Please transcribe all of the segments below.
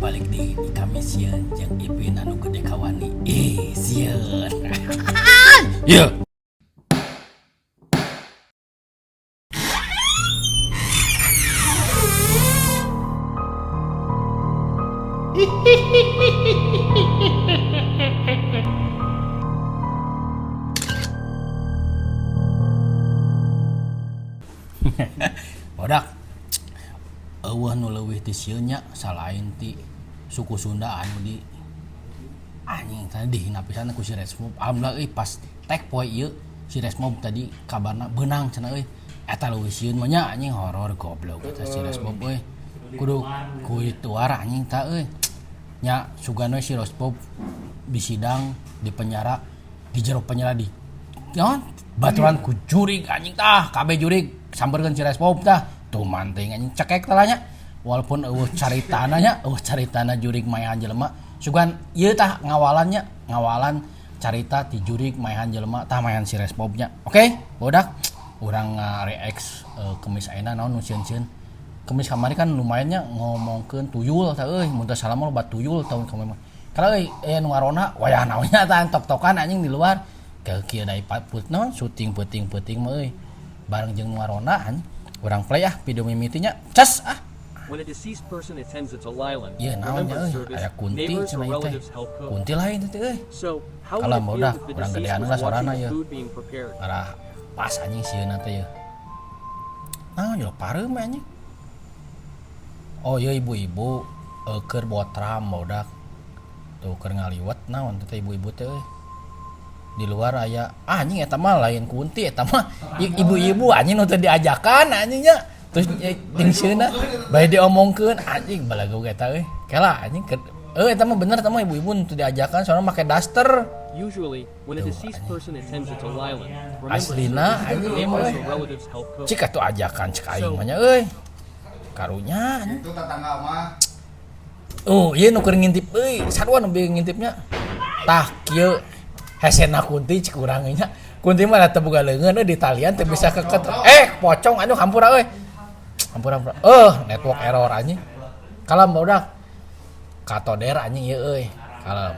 balik di kami sieun jeung Ipin anu gede kawani. Sieun. Ye. Bodak. Eueuh nu leuwih ti sieun nya salain ti suku Sunda anu di anjing tadi dihina pisan ku si Resmob. Alhamdulillah pas tek poe ieu si Resmob tadi kabarna beunang cenah euy. Eta leuwih sieun mah nya anjing horor goblok eta si Resmob euy. Kudu ku itu arah anjing ta euy. Nya sugana si Resmob disidang di penjara di jero penjara di naon baturan ku jurig anjing tah kabeh jurig sambeurkeun si Resmob tah. Tuh manting anjing cekek talanya walaupun caritana jurig maehan jelema sugan ieu tah ngawalan carita ti jurig maehan jelema tah maehan si Resmobnya. Oke, bodak urang react kemis ayeuna naon nu sieun-sieun. Kemis kamari kan lumayan nya ngomongkeun tuyul tah euy mun teu salah mah loba tuyul tahun kemarin. Karena euy nu ngarona wayah naonnya tah tok-tokan anjing di luar ke kieu da ipatput naon syuting peuting-peuting mah euy bareng jeung nu ngarona anjing. Urang play video mimitinya cas When a deceased person attends a Thailand, iya naonnya euy aya kunti cenah ieu teh kunti lain teh euy So, how kalau would it udah feel if the urang deceased gedean was lah sorana watching the ieu food being prepared? arah pas anjing sieuna teh ieu naon yo pareuh anjing. Oh ieu ibu-ibu keur botram bodak tuh keur ngaliwet naon teh ibu-ibu teh euy di luar aya anjing eta mah lain kunti eta mah ibu-ibu anjing nu teu diajakan anjingnya terus jeung sieuna bae diomongkeun anjing balago eta euy kela anjing eta mah bener eta mah ibu-ibu nu teu diajakan soalna make daster. Usually, when a deceased person attends a Thailand, Aslina anjing ieu mah cik atuh ajakan cek aing mah nya euy karunya itu tetangga mah ieu nu keur ngintip euy sarua nu bingung ngintipnya tah kieu hesena kunti cik urang nya kunti mah teu boga leungeun di talian teu bisa keket pocong anu hampura euy hampura network error anjing kalem budak katoder anjing ieu euy kalem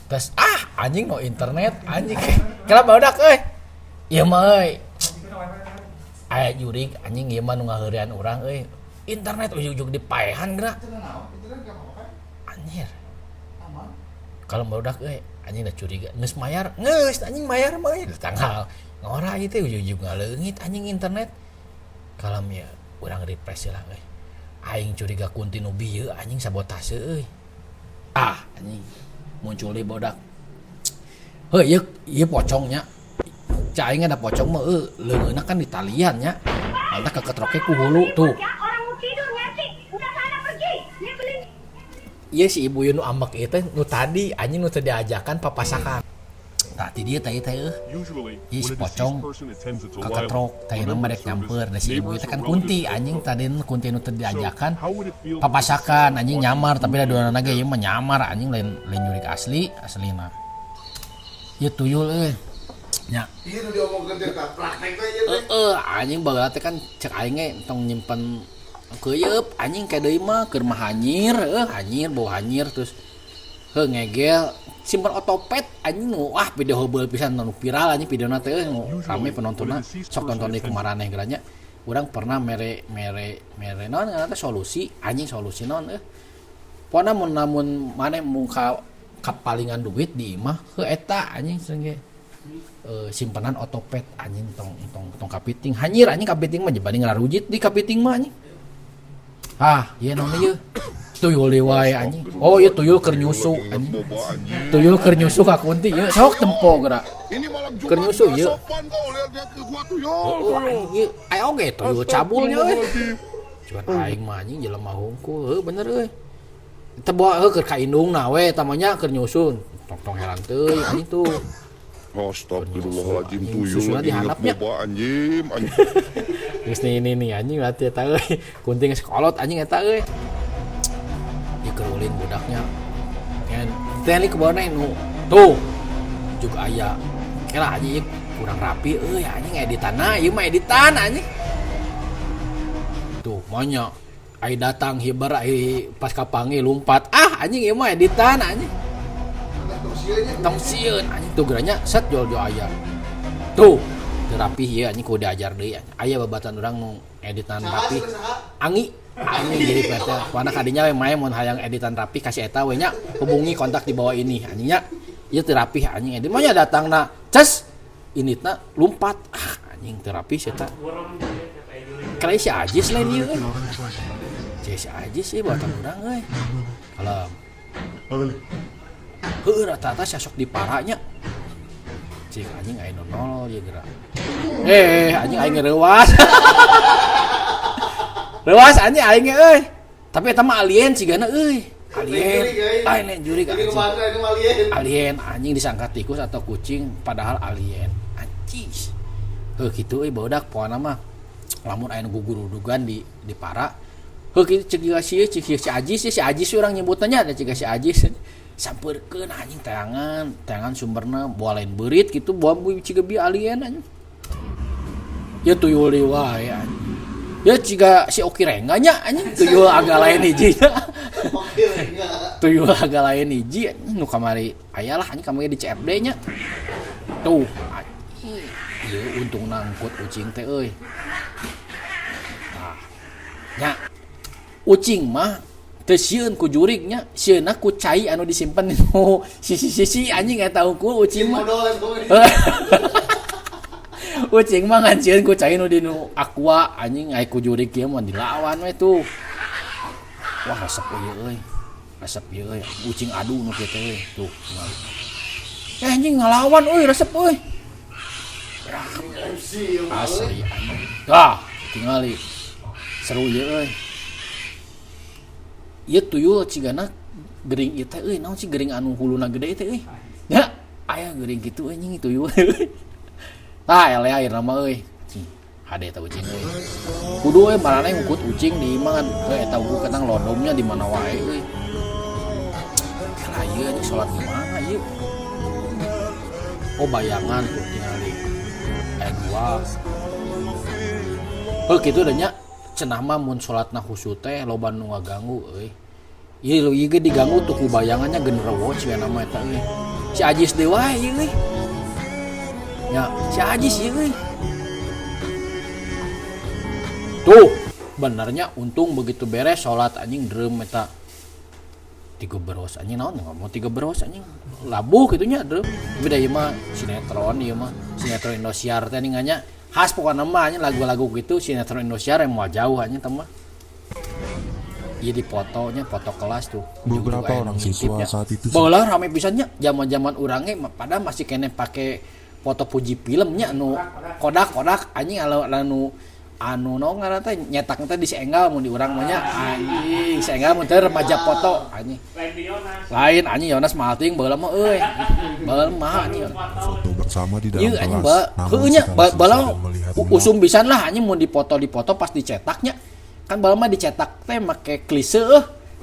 terus anjing no internet anjing kalem budak euy ieu mah euy aya jurig anjing ieu mah nu ngaheureuan urang euy internet ujug-ujug dipaehan geura anjir kalau barudak anjing dah curiga geus mayar geus anjing mayar mah tanggal ngora ieu teh ujug-ujug ngaleungit anjing internet kalem ya urang refresh lah aing curiga kunti nu bieu anjing sabotase euy anjing muncul deui bodak heuh ieu pocongnya cak aing ada pocong mah leungeunna kan di talian nya anta keketroke ku hulu tuh iya si ibu nu ambek itu nu tadi anjing nu teu diajakan papasakan tah ti dieu teh ieu si pocong kaketrok teh na merek nyamper da si ibu itu kan kunti anjing tadi kunti nu teu diajakan papasakan anjing nyamar tapi da duana ge ieu mah nyamar anjing lain jurig aslina ieu tuyul euy nya ieu nu diomongkeun teh praktek teh ieu anjing bageula teh kan cek aing ge tong nyimpen keuyeub anjing ka deui mah keur mah hanyir bau hanyir terus ngegel simpen otopet anjing nu video heubeul pisan nu viral anjing videona teh rame penontonna sok tonton deui kumaraneh geuranya urang pernah mere naon ngaranna solusi anjing solusi naon pokona mun maneh muka kapalingan duit di imah eta anjing sengge simpenan otopet anjing tong kapiting hanyir anjing kapiting mah jebani ngarujit di kapiting mah anjing ieu naon ieu tuyul deui wae anjing ieu tuyul keur nyusu anjing tuyul keur nyusu ka kunti ieu sok tempo geura keur nyusu ieu ieu aya oge tuyul cabulnya we cuman aing mah anjing jelema hungkul bener euy teu bawa keur ka indungna we tamanya keur nyusun tong heran teuing anjing tuh Astagfirullahaladzim tuyul susunya dihandapnya anjing geus nih anjing berarti eta euy kunti geus kolot anjing eta euy ieu keur ulin budaknya kan teh li kebona nu tuh juga aya kela anjing kurang rapi euy anjing editanna ieu mah editan anjing tuh manya ai datang hibar ai pas kapangi lumpat anjing ieu mah editan anjing tong sieun anjing tuh geranya set jual aya tuh terapi ya anjing kudu diajar deui aya babatan urang nu editan rapi angi jadi PT wana kadinya we main mun hayang editan rapi kasih eta we nya hubungi kontak di bawah ini anjingnya ieu terapi anjing edit mah nya datangna ces initna lumpat anjing terapi eta kali si Ajis lain ieu si Ajis sih buatan urang euy kalem heuh rata-rata sosok di paranya cik anjing aya nol ya geura anjing aing reuwas reuwas anjing aing euy tapi eta mah alien cigana euy alien jurig alien anjing disangka tikus atau kucing padahal alien anjing heuh kitu euy barudak poana mah lamun aya gugurudugan di para heuh kitu cek si Ajis urang nyebutna nya da cek si Ajis sampeurkeun anjing tayangan sumberna boa lain beurit kitu boa ciga bi alien anjing ya tuyul deui wae anjing ya ciga si Oki Rengga nya anjing tuyul agak lain hiji tuyul agak lain hiji anjing nu kamari aya lah anjing kamari di CFD nya tuh anjing ieu untung nangkut ucing teh euy nah nya ucing mah teu sieun ku jurignya sieunna ku cai anu disimpen di sisi anjing eta hukul ucing mah ucing mah ngan sieun ku cai nu di aqua anjing aya ku jurig kieu mah dilawan we tuh wah resep ieu euy ucing adu nu kieu teh tuh anjing ngalawan euy resep euy asli anjing tah tingali seru ieu euy ieu tuyul cigana gering ieu teh euy naon sih gering anu huluna gede teh euy nya aya gering kitu anjing tuyul tah eleh airna mah euy hade eta ucing euy kudu we maraneh ngukut ucing di iman eta uku ketang londomnya di mana wae euy ieu anjing salat di mana ieu oh bayangan tuh tingali aya dua heuh kitu da nya cenah mah mun salatna khusyuk teh loba nu ngaganggu euy ieu ge diganggu tuh ku bayangannya genderuwo cenah mah eta euy si Ajis deui wae ieu euy nya si Ajis ieu euy tuh benernya untung begitu beres salat anjing dreum eta 3 beros anjing naon ngomong 3 beros anjing labuh kitu nya dreum beda ieu mah sinetron Indosiar teh ninganya khas pokoknya mah lagu-lagu gitu sinetron Indonesia yang mau jauh hanya teman iya di fotonya foto kelas tuh beberapa orang siswa saat itu bola rame pisannya zaman urangnya pada masih kene pakai foto puji filmnya anu kodak anjing anu naon ngaranna teh nyetak teh di Senggal mun di urang mah nya anjing Senggal mun teh remaja foto anjing lain anjing Yonas Malting baheula mah euy baheula mah anjing foto bersama di dalam kelas heuh nya baheula usum pisan lah anjing mun dipoto pas dicetaknya kan baheula mah dicetak teh make klise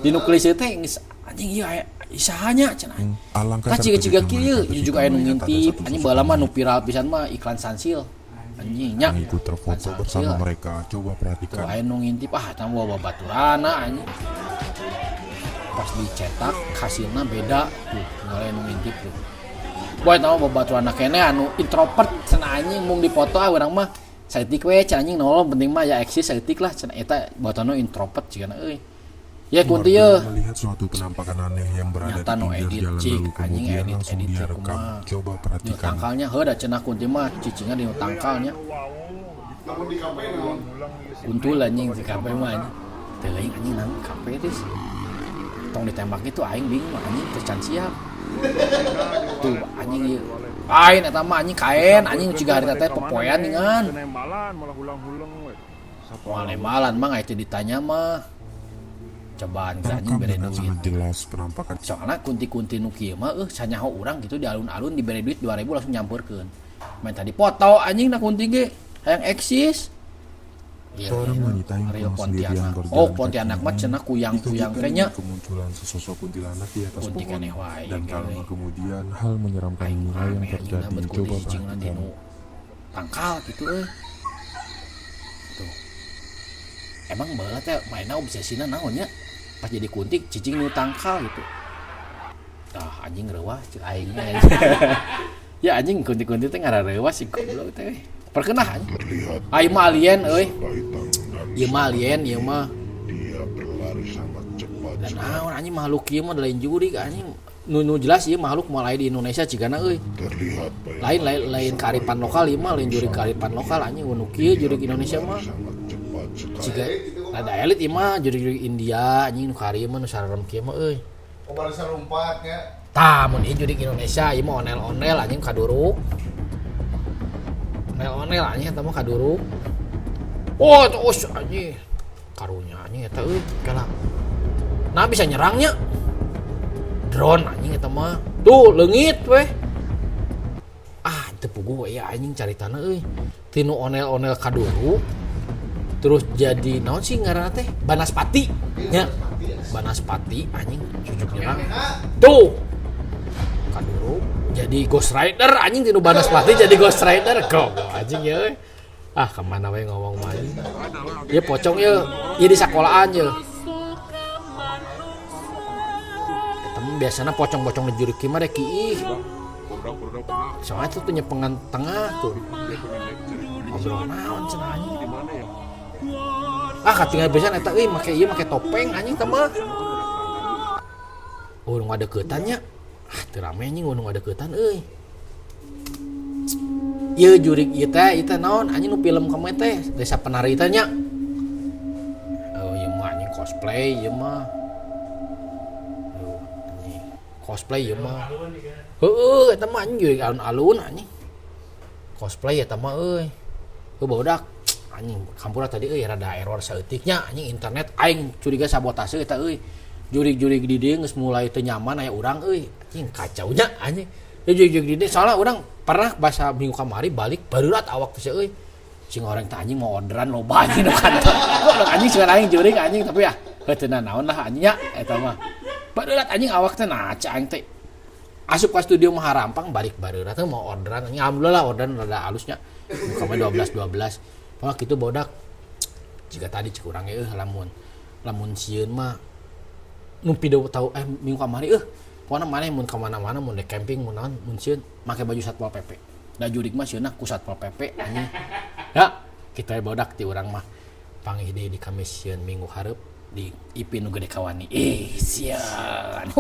dinu klise teh anjing ieu isahanya cenah alangkah ciga kieu juga aya nu ngintip anjing baheula mah nu viral pisan mah iklan Sansil anjingnya ikut terfoto bersama mereka coba perhatikan aya nu ngintip tambah babaturana anjing pas dicetak hasilna beda tuh tinggal aya nu ngintip tuh boy tahu babaturana kene anu introvert cenah anjing mung dipoto urang mah saeutik we cenah anjing nolong penting mah ya eksis saeutik lah cenah eta batana introvert cigana euy ya kunti ye melihat suatu penampakan aneh yang berada di pinggir jalan lalu kemudian langsung dia rekam coba perhatikan tangkalnya heuh cenah kunti mah cicingan di tangkalnya namun di kafe naon untul anjing di kafe mah anjing teu anjing nang kafe teh tong ditembak itu aing bingung anjing teu can siap tuh anjing ieu lain eta mah anjing kaen anjing ciga harita teh popoean ningan malah hulang-hulang we malan mah aya teh ditanya mah cobaan anjing bere duit sangat jelas penampakan soalnya kunti-kunti nu kieu mah sanyaho urang gitu di alun-alun dibere duit 2.000 langsung nyampeurkeun main tadi foto anjing na kunti ge hayang eksis seorang wanita yang Real pulang sendirian Pontianak. berjalan Oh Pontianak mah cenah kuyang-kuyang dikagetkan kayaknya dengan kemunculan sesosok kuntilanak di atas kunti pohon keneh wae dan tak lama kemudian hal menyeramkan inilah yang terjadi coba perhatikan tangkal gitu tuh emang baheula teh mainna obsesina naon nya pas jadi kuntik cicing nu tangkal gitu. Anjing reuah cek aing mah. Ya anjing kuntik-kuntik teh ngarareuah si goblok teh. Perkenah anjing. Ai mah alien euy. Ieu mah alien, ieu mah. Dia berlari sangat cepat. Dan naon anjing makhluk ieu mah lain jurig anjing. Nu jelas ieu makhluk mulai di Indonesia cigana euy. Terlihat bayangan Lain kearifan lokal ieu mah lain jurig kearifan lokal anjing nu kieu jurig Indonesia mah. sangat cepat sekali. Ciga rada elit ieu mah jurig India anjing nu kari mah nu sarem kieu mah euy. Oh, barisan lompatnya. Tah mun ieu jurig Indonesia ieu mah onel-onel anjing kaduruk. Onel-onel anjing eta mah kaduruk. Oh, terus anjing. Karunya anjing eta euy, kala. Nah bisa nyerangnya. Drone anjing eta mah. Tuh leungit weh. Teu puguh we anjing caritana euy. Tinu onel-onel kaduruk. Terus jadi naon sih ngaranna teh? Banaspati. Nya. Banaspati anjing cucuk nyerang. Tuh. Kaduruk jadi Ghost Rider anjing tinu Banaspati jadi Ghost Rider. Goblok anjing ya euy. Kemana we ngomong mah anjing. Ieu pocong ieu di sekolahan ieu. Eta mah biasana pocong-pocong di jurig kieu mah kiih. Soalnya tuh nyepengan tengah tuh. Ngobrol naon cenah anjing. Katingal besan eta euy make ieu make topeng anjing teh mah. Nu ngadeuketan nya. Teu rame anjing nu ngadeuketan euy. Ieu jurig ieu teh naon anjing nu film kamana teh Desa Penari teh nya. Oh ieu mah anjing cosplay ieu mah. Cosplay ieu mah. Heueuh eta mah anjing jurig alun-alun anjing. Cosplay eta mah euy. Barudak anjing kampura tadi euy rada error saeutik nya anjing internet aing curiga sabotase eta euy. Jurig-jurig di dieu geus mulai teu nyaman aya urang euy. Anjing kacau nya anjing. Jurig-jurig di dieu soalna urang pernah basa minggu kamari balik barurat awak teh euy. Cing orang teh anjing mau orderan loba anjing nu kantor. Goblok anjing seueur aing jurig anjing tapi ya heuh naon lah anjing nya eta mah. Barurat anjing awak teh naca aing teh. Asup ka studio Maharampang balik barurat teh mau orderan anjing alhamdulillah orderan rada halusnya. Kamari 12 Pokoknya gitu bodak. Jika tadi cek urang ge lamun sieun mah nu pido tahu minggu kamari pokona maneh mun ka mana-mana mun camping mun naon mun sieun make baju Satpol PP. Da jurig mah sieunna ku Satpol PP anjing. Ya, kitu we bodak ti urang mah. Panggih deui di Kamis sieun minggu hareup di IP nu gede kawani. Sian.